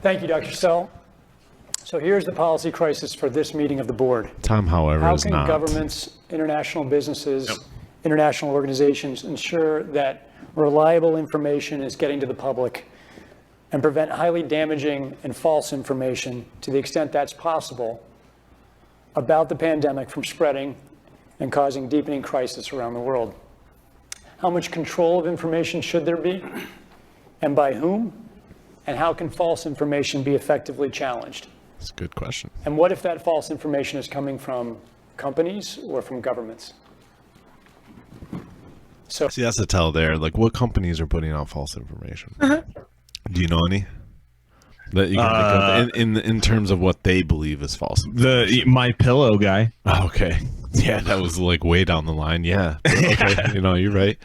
Thank you, Dr. Sell. So here's the policy crisis for this meeting of the board. Tom, however, is not. How can governments, international businesses, international organizations ensure that reliable information is getting to the public and prevent highly damaging and false information to the extent that's possible about the pandemic from spreading and causing deepening crisis around the world? How much control of information should there be, and by whom? And how can false information be effectively challenged? That's a good question. And what if that false information is coming from companies or from governments? So, see, that's the tell there. Like, what companies are putting out false information? Do you know any that you can think of in terms of what they believe is false? The My Pillow guy. Oh, okay. Yeah, that was like way down the line. Yeah. Okay. You're right.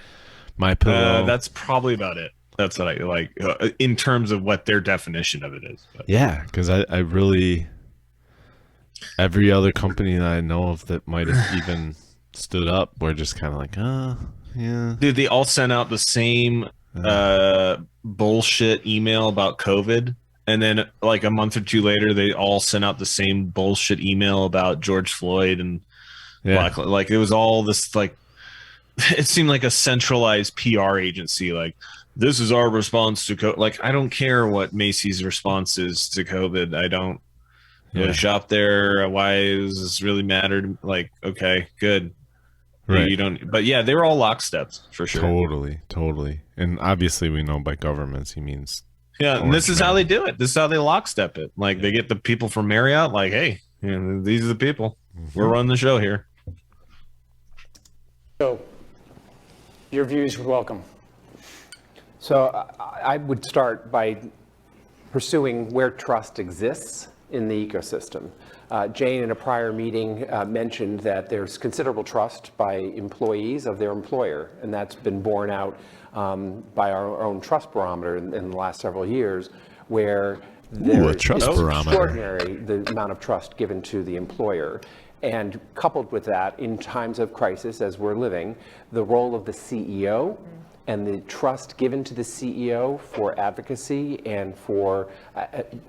My Pillow. That's probably about it. That's what I like in terms of what their definition of it is. But. Yeah, because I really, every other company that I know of that might have even stood up, we're just kind of like, yeah. Dude, they all sent out the same bullshit email about COVID. And then like a month or two later, they all sent out the same bullshit email about George Floyd and Black. Like it was all this, like, it seemed like a centralized PR agency. Like, this is our response to COVID. Like, I don't care what Macy's response is to COVID. I don't shop there. Why does this really matter? Like, okay, good. Right. You don't, but yeah, they were all locksteps for sure. Totally. And obviously we know by governments, he means. Yeah. And this is how they do it. This is how they lockstep it. Like they get the people from Marriott, like, hey, these are the people. We're running the show here. So your views would welcome. So I would start by pursuing where trust exists in the ecosystem. Jane, in a prior meeting, mentioned that there's considerable trust by employees of their employer, and that's been borne out by our own trust barometer in the last several years, where there's extraordinary the amount of trust given to the employer. And coupled with that, in times of crisis, as we're living, the role of the CEO and the trust given to the CEO for advocacy and for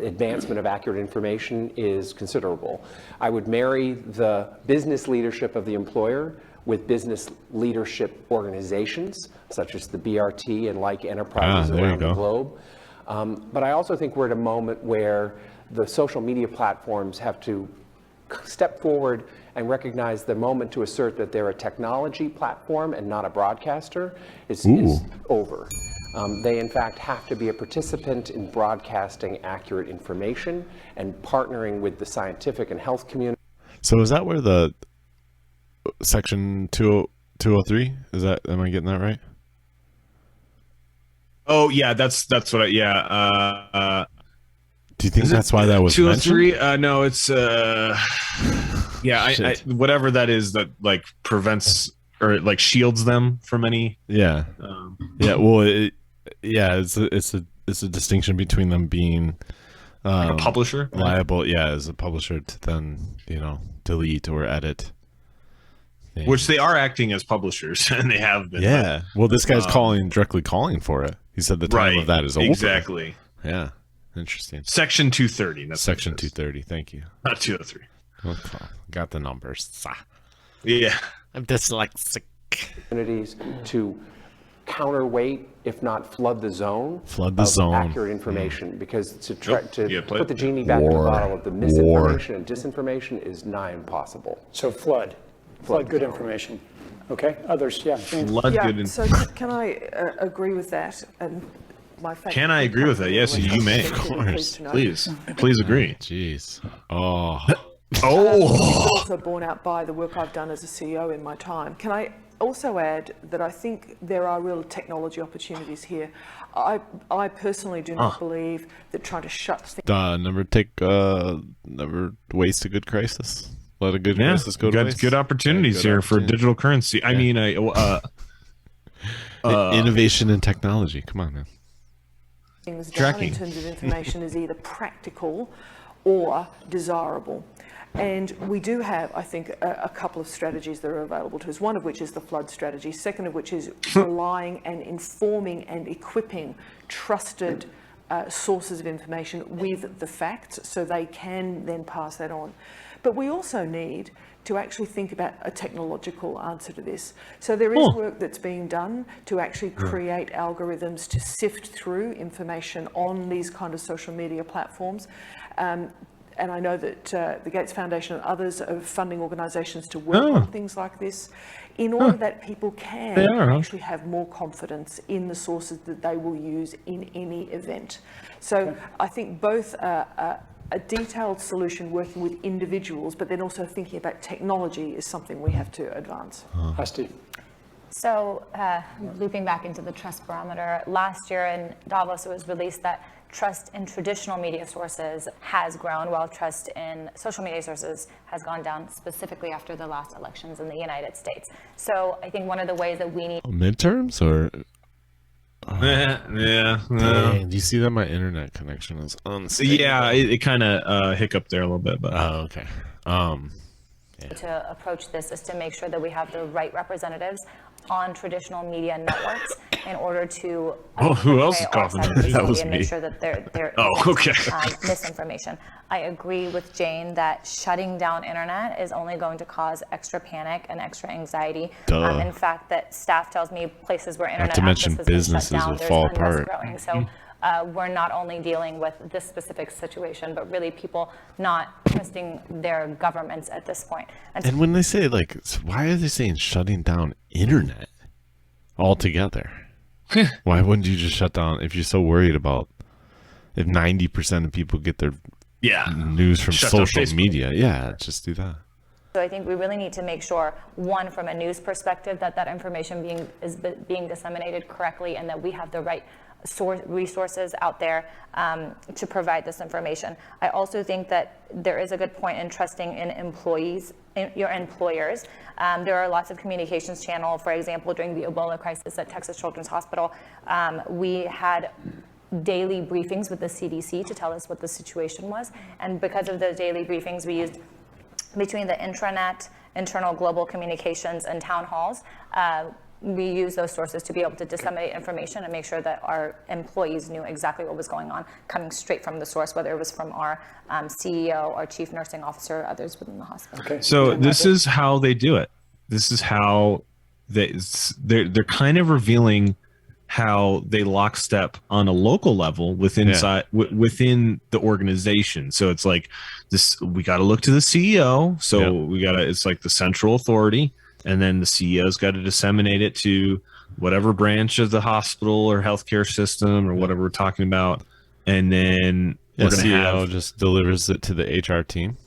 advancement of accurate information is considerable. I would marry the business leadership of the employer with business leadership organizations, such as the BRT and like enterprises around the globe. But I also think we're at a moment where the social media platforms have to step forward and recognize the moment to assert that they're a technology platform and not a broadcaster is over. They, in fact, have to be a participant in broadcasting accurate information and partnering with the scientific and health community. So is that where the section 203, is that, am I getting that right? Oh, yeah, that's what I, do you think that's why that was 203? No, it's I whatever that is that like prevents or like shields them from any. Yeah. Well, it's a distinction between them being like a publisher liable, as a publisher to then delete or edit. Things. Which they are acting as publishers, and they have been. Yeah. Well, this guy's directly calling for it. He said the time of that is over. Exactly. Yeah. Interesting. Section 230. That's Section 230. Thank you. Not 203. Okay. Got the numbers. Yeah. I'm dyslexic. Communities to counterweight, if not flood the zone. Accurate information, because to put the genie back in the bottle of the misinformation and disinformation is nigh impossible. So flood good information. Okay. Others, Flood good information. So can I agree with that? And can I agree with that? Yes, you may. Of course. Please agree. Jeez. Oh. It's also borne out by the work I've done as a CEO in my time. Can I also add that I think there are real technology opportunities here. I personally do not believe that trying to shut things never waste a good crisis. Let a good crisis go to waste. Good opportunities here for digital currency. I mean, innovation in technology. Come on, man. Things down in terms of information is either practical or desirable. And we do have, I think, a couple of strategies that are available to us, one of which is the flood strategy, second of which is relying and informing and equipping trusted sources of information with the facts so they can then pass that on. But we also need to actually think about a technological answer to this. So there is work that's being done to actually create algorithms to sift through information on these kind of social media platforms. And I know that the Gates Foundation and others are funding organisations to work on things like this in order that people can actually have more confidence in the sources that they will use in any event. So I think both a detailed solution working with individuals, but then also thinking about technology is something we have to advance. Hi, Steve. So looping back into the trust barometer, last year in Davos it was released that trust in traditional media sources has grown while trust in social media sources has gone down, specifically after the last elections in the United States. So I think one of the ways that we need Midterms or Yeah. dang, do you see that my internet connection is unstable? Yeah, it kind of hiccuped there a little bit, but Oh, okay. to approach this is to make sure that we have the right representatives on traditional media networks in order to who else is portray all coughing sides of there? the That was story and me. make sure that there Oh, okay. misinformation. I agree with Jane that shutting down internet is only going to cause extra panic and extra anxiety. Duh. In fact, that staff tells me places where internet to mention access has been businesses shut down, will there's fall unrest apart. growing. So we're not only dealing with this specific situation, but really people not trusting their governments at this point. And when they say, like, why are they saying shutting down internet altogether? Why wouldn't you just shut down if you're so worried about if 90% of people get their news from Shut down social Facebook. media? Yeah, just do that. So I think we really need to make sure, one, from a news perspective, that information is being disseminated correctly and that we have the right resources out there to provide this information. I also think that there is a good point in trusting in employees, in your employers. There are lots of communications channel. For example, during the Ebola crisis at Texas Children's Hospital, we had daily briefings with the CDC to tell us what the situation was. And because of those daily briefings, we used between the intranet, internal global communications, and town halls, we use those sources to be able to disseminate information and make sure that our employees knew exactly what was going on, coming straight from the source, whether it was from our CEO, our chief nursing officer, or others within the hospital. Okay. So this is how they do it. This is how they're kind of revealing how they lockstep on a local level within the organization. So it's like this: we got to look to the CEO. So it's like the central authority, and then the CEO's got to disseminate it to whatever branch of the hospital or healthcare system or whatever we're talking about, and then The we're going to CEO have just delivers it to the HR team.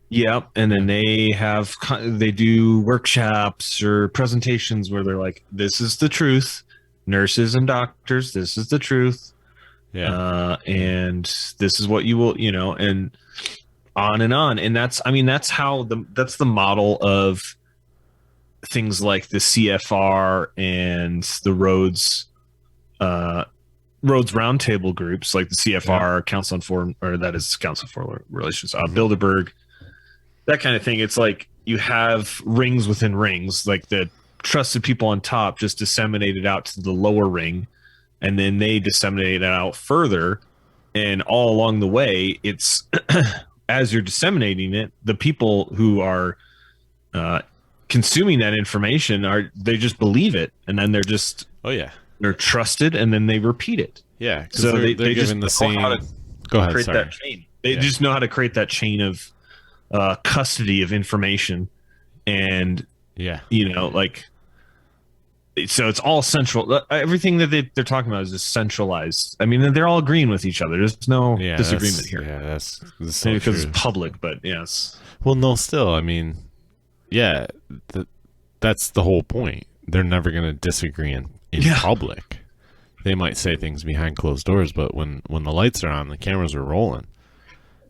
Yep, and then they do workshops or presentations where they're like, "This is the truth, nurses and doctors. This is the truth, and this is what you will, and on and on." And that's the model of things like the CFR and the roads roundtable groups, like the CFR, Council on Foreign, or that is Council on Foreign Relations, Bilderberg. That kind of thing. It's like you have rings within rings, like the trusted people on top just disseminate it out to the lower ring, and then they disseminate it out further. And all along the way, it's as you're disseminating it, the people who are consuming that information they just believe it, and then they're just they're trusted, and then they repeat it. Yeah, so they're they just given the know same. how to Go ahead. create Sorry. that chain. They just know how to create that chain of custody of information, and so it's all central. Everything that they're talking about is just centralized. I mean, they're all agreeing with each other. There's no disagreement here. Yeah, that's so maybe because true. it's public, but yes. Well, no, still, I mean, that's the whole point. They're never going to disagree in public. They might say things behind closed doors, but when the lights are on, the cameras are rolling,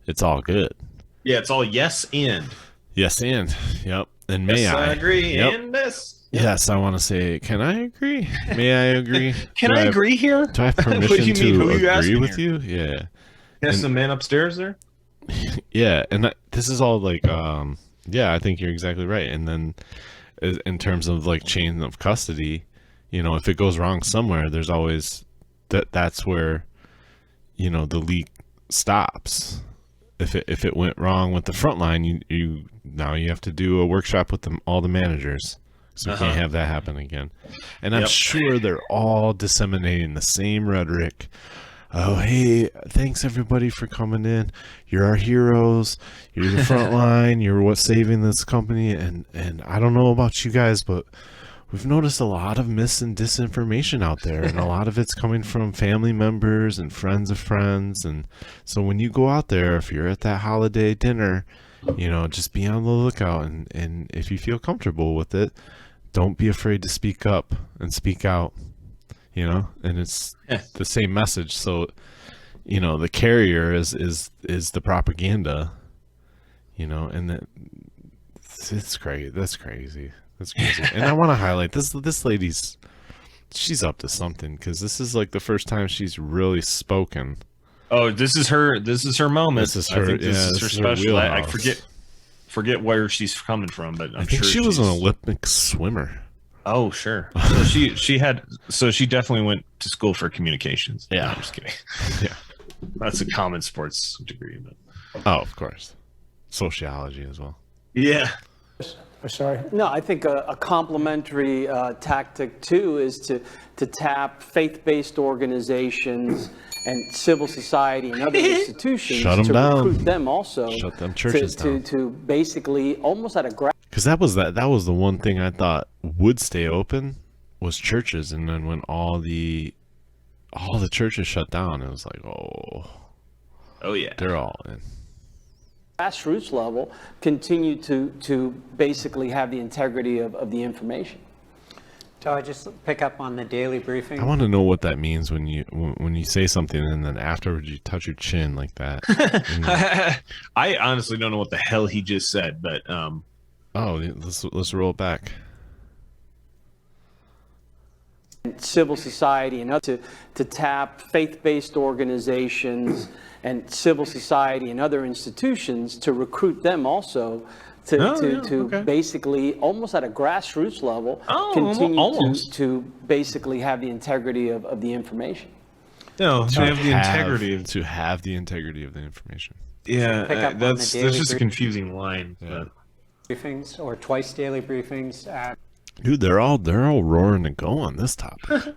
it's all good. Yeah, it's all yes and. Yes and. Yep. And may yes, I agree. Yep. And this. Yes, I want to say, can I agree? May I agree? Can I agree here? Do I have What do permission you mean? Who are you to agree asking with here? you? Yeah. Yes, the man upstairs there. Yeah, and this is all like, I think you're exactly right. And then, in terms of like chain of custody, if it goes wrong somewhere, there's always that's where, the leak stops. If it went wrong with the front line, you have to do a workshop with all the managers. So we can't have that happen again. And I'm sure they're all disseminating the same rhetoric. Oh, hey, thanks everybody for coming in. You're our heroes. You're the front line. You're what's saving this company. And I don't know about you guys, but we've noticed a lot of mis and disinformation out there, and a lot of it's coming from family members and friends of friends. And so when you go out there, if you're at that holiday dinner, just be on the lookout. And if you feel comfortable with it, don't be afraid to speak up and speak out. And it's the same message. So, the carrier is the propaganda, and that it's crazy. That's crazy. And I want to highlight this lady's, she's up to something, because this is like the first time she's really spoken. Oh, this is her moment. This is her. I think this is her special. I wheelhouse. forget where she's coming from, but I think she was an Olympic swimmer. Oh, sure. So she definitely went to school for communications. Yeah. No, I'm just kidding. Yeah. That's a common sports degree, but Oh, of course. Sociology as well. yeah. Sorry. No, I think a complementary tactic too is to tap faith-based organizations and civil society and other institutions Shut 'em to down. recruit them also. Shut them churches down. To basically almost at a Because that was the one thing I thought would stay open was churches, and then when all the churches shut down, it was like, Oh yeah. they're all in. grassroots level continue to basically have the integrity of the information. So I just pick up on the daily briefing. I want to know what that means when you say something and then afterwards you touch your chin like that. I honestly don't know what the hell he just said, but let's roll it back. Civil society and other to tap faith-based organizations and civil society and other institutions to recruit them also to basically almost at a grassroots level continue to basically have the integrity of the information. No, To have the integrity of to have the integrity of the information. yeah. Pick up on That's the daily just a briefing. confusing line. Yeah. But Briefings or twice daily briefings Dude, they're all roaring to go on this topic.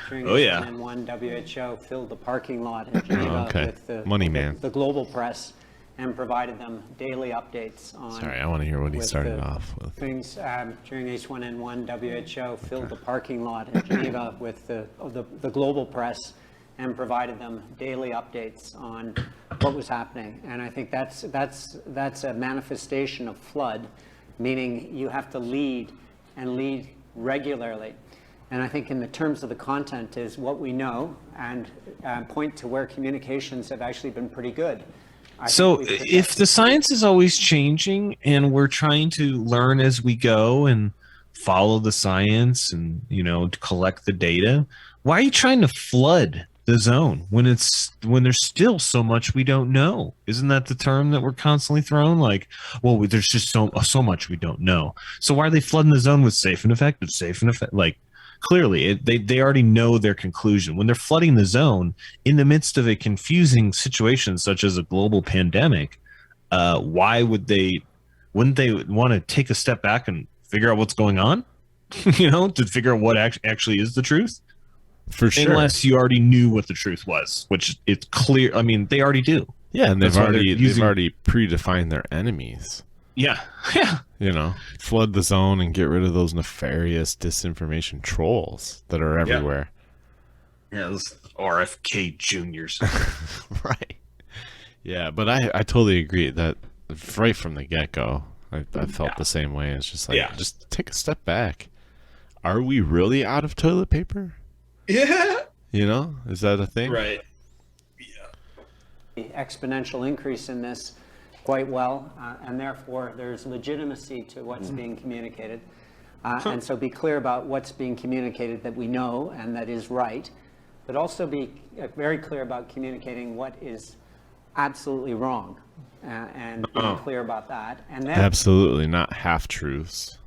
during Oh, yeah. H1N1 WHO filled the parking lot in Geneva okay. with the Money man. the global press and provided them daily updates on Sorry, I want to hear what he with started the off with. things during H1N1 WHO filled the parking lot in Geneva with the global press and provided them daily updates on what was happening. And I think that's a manifestation of flood, meaning you have to lead and lead regularly. And I think in the terms of the content is what we know and point to where communications have actually been pretty good. So if the science is always changing and we're trying to learn as we go and follow the science and, to collect the data, why are you trying to flood the zone when there's still so much we don't know? Isn't that the term that we're constantly thrown? Like, well, there's just so much we don't know. So why are they flooding the zone with safe and effective? Like, clearly, they already know their conclusion. When they're flooding the zone in the midst of a confusing situation such as a global pandemic, why wouldn't they want to take a step back and figure out what's going on? To figure out what actually is the truth? For sure. Unless you already knew what the truth was, which it's clear. I mean, they already do. Yeah, and they've That's why they're already predefined their enemies. Yeah. Flood the zone and get rid of those nefarious disinformation trolls that are everywhere. Yeah, those RFK juniors. Right. Yeah, but I totally agree that right from the get-go, I felt the same way. It's just like, just take a step back. Are we really out of toilet paper? Yeah. Is that a thing? Right. The exponential increase in this quite well, and therefore there's legitimacy to what's being communicated. And so be clear about what's being communicated that we know and that is right, but also be very clear about communicating what is absolutely wrong and being clear about that. And then Absolutely, not half-truths,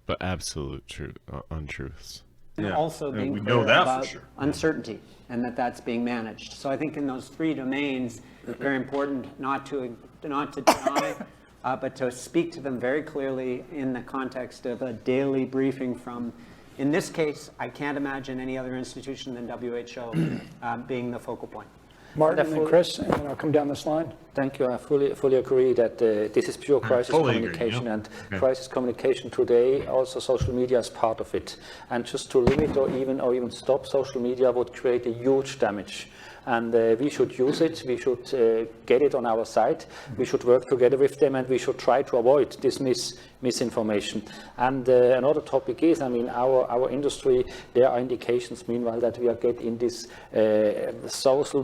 but absolute untruths. And also being we clear know that for about sure. uncertainty and that that's being managed. So I think in those three domains, very important not to deny, but to speak to them very clearly in the context of a daily briefing from, in this case, I can't imagine any other institution than WHO being the focal point. Martin and Chris, and then I'll come down this line. Thank you. I fully agree that this is pure crisis Totally agree, communication, yeah. and crisis communication today, also social media is part of it. And just to limit or even stop social media would create a huge damage. And we should use it, we should get it on our side, we should work together with them, and we should try to avoid this misinformation. And another topic is, I mean, our industry, there are indications meanwhile that we are getting this social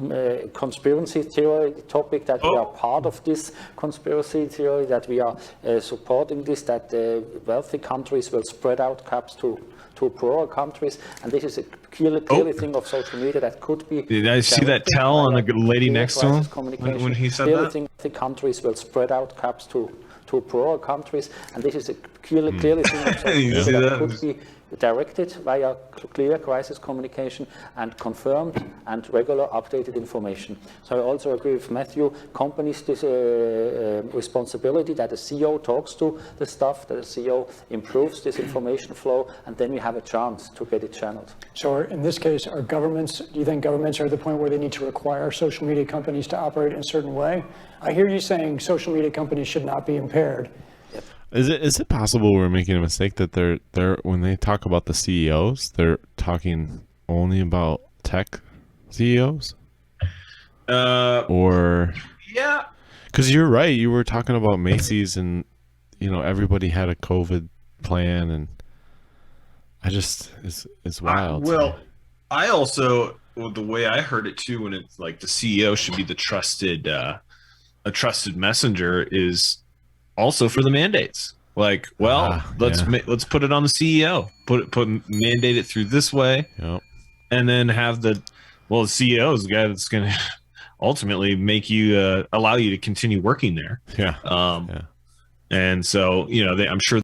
conspiracy theory topic, that we are part of this conspiracy theory, that we are supporting this, that wealthy countries will spread out caps to poorer countries, and this is a clearly thing of social media that could be. Did I see that tell on the lady next to him when he said that? Thing the countries will spread out caps to poorer countries, and this is a clearly thing of social media that could be directed via clear crisis communication and confirmed and regular updated information. So I also agree with Matthew, companies this responsibility that the CEO talks to the staff, that the CEO improves this information flow, and then we have a chance to get it channeled. So in this case, do you think governments are at the point where they need to require social media companies to operate in a certain way? I hear you saying social media companies should not be impaired. Is it possible we're making a mistake that they're when they talk about the CEOs, they're talking only about tech CEOs? Or Yeah. because you're right, you were talking about Macy's, and everybody had a COVID plan, and it's wild. I also, the way I heard it too, when it's like the CEO should be the trusted, a trusted messenger, is also for the mandates. Like, let's put it on the CEO. Mandate it through this way, and then have the CEO is the guy that's going to ultimately make you allow you to continue working there. Yeah. And so I'm sure